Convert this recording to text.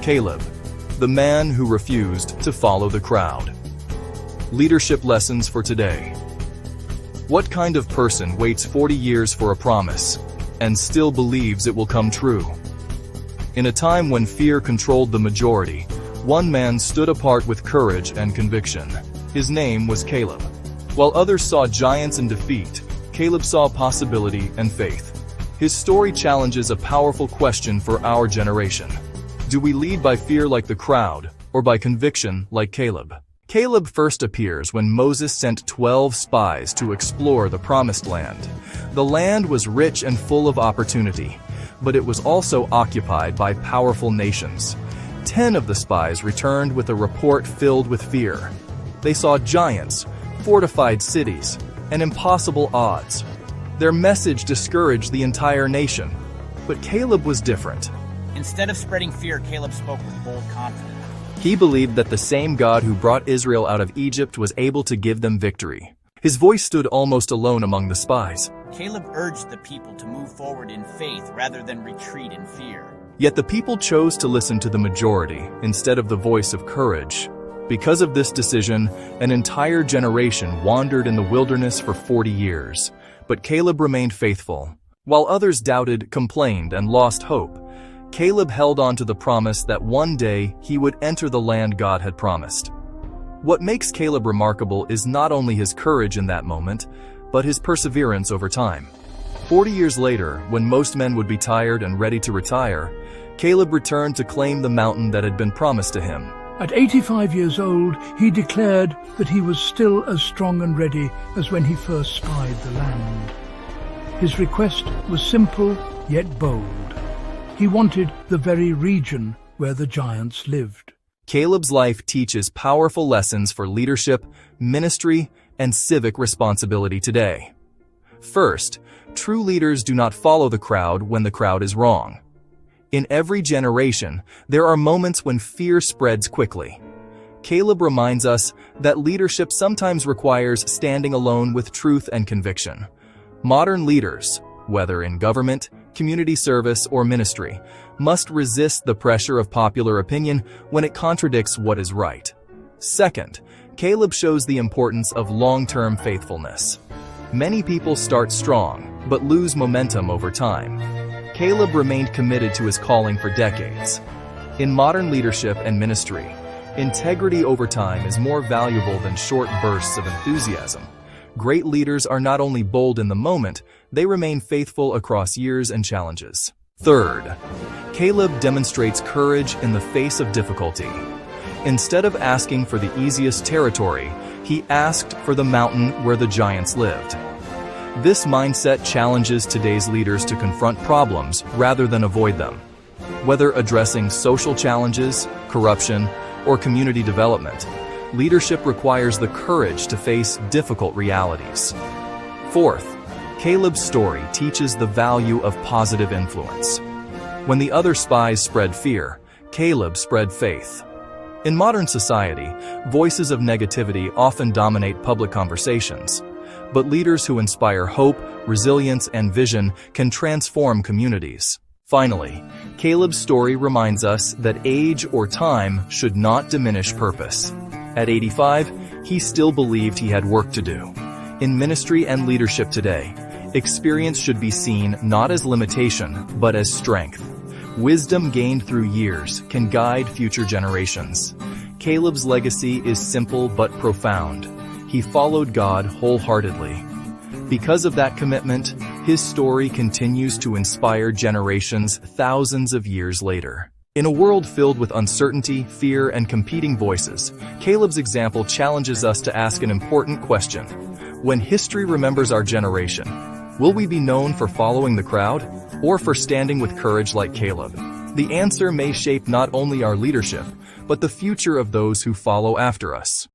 Caleb, the man who refused to follow the crowd. Leadership lessons for today. What kind of person waits 40 years for a promise and still believes it will come true? In a time when fear controlled the majority, one man stood apart with courage and conviction. His name was Caleb. While others saw giants and defeat, Caleb saw possibility and faith. His story challenges a powerful question for our generation. Do we lead by fear like the crowd, or by conviction like Caleb? Caleb first appears when Moses sent 12 spies to explore the Promised Land. The land was rich and full of opportunity, but it was also occupied by powerful nations. 10 of the spies returned with a report filled with fear. They saw giants, fortified cities, and impossible odds. Their message discouraged the entire nation. But Caleb was different. Instead of spreading fear, Caleb spoke with bold confidence. He believed that the same God who brought Israel out of Egypt was able to give them victory. His voice stood almost alone among the spies. Caleb urged the people to move forward in faith rather than retreat in fear. Yet the people chose to listen to the majority instead of the voice of courage. Because of this decision, an entire generation wandered in the wilderness for 40 years. But Caleb remained faithful. While others doubted, complained, and lost hope, Caleb held on to the promise that one day he would enter the land God had promised. What makes Caleb remarkable is not only his courage in that moment, but his perseverance over time. 40 years later, when most men would be tired and ready to retire, Caleb returned to claim the mountain that had been promised to him. At 85 years old, he declared that he was still as strong and ready as when he first spied the land. His request was simple yet bold. He wanted the very region where the giants lived. Caleb's life teaches powerful lessons for leadership, ministry, and civic responsibility today. First, true leaders do not follow the crowd when the crowd is wrong. In every generation, there are moments when fear spreads quickly. Caleb reminds us that leadership sometimes requires standing alone with truth and conviction. Modern leaders, whether in government, community service, or ministry, must resist the pressure of popular opinion when it contradicts what is right. Second, Caleb shows the importance of long-term faithfulness. Many people start strong, but lose momentum over time. Caleb remained committed to his calling for decades. In modern leadership and ministry, integrity over time is more valuable than short bursts of enthusiasm. Great leaders are not only bold in the moment, they remain faithful across years and challenges. Third, Caleb demonstrates courage in the face of difficulty. Instead of asking for the easiest territory, he asked for the mountain where the giants lived. This mindset challenges today's leaders to confront problems rather than avoid them. Whether addressing social challenges, corruption, or community development, leadership requires the courage to face difficult realities. Fourth, Caleb's story teaches the value of positive influence. When the other spies spread fear, Caleb spread faith. In modern society, voices of negativity often dominate public conversations. But leaders who inspire hope, resilience, and vision can transform communities. Finally, Caleb's story reminds us that age or time should not diminish purpose. At 85, he still believed he had work to do. In ministry and leadership today, experience should be seen not as limitation, but as strength. Wisdom gained through years can guide future generations. Caleb's legacy is simple but profound. He followed God wholeheartedly. Because of that commitment, his story continues to inspire generations thousands of years later. In a world filled with uncertainty, fear, and competing voices, Caleb's example challenges us to ask an important question. When history remembers our generation, will we be known for following the crowd, or for standing with courage like Caleb? The answer may shape not only our leadership, but the future of those who follow after us.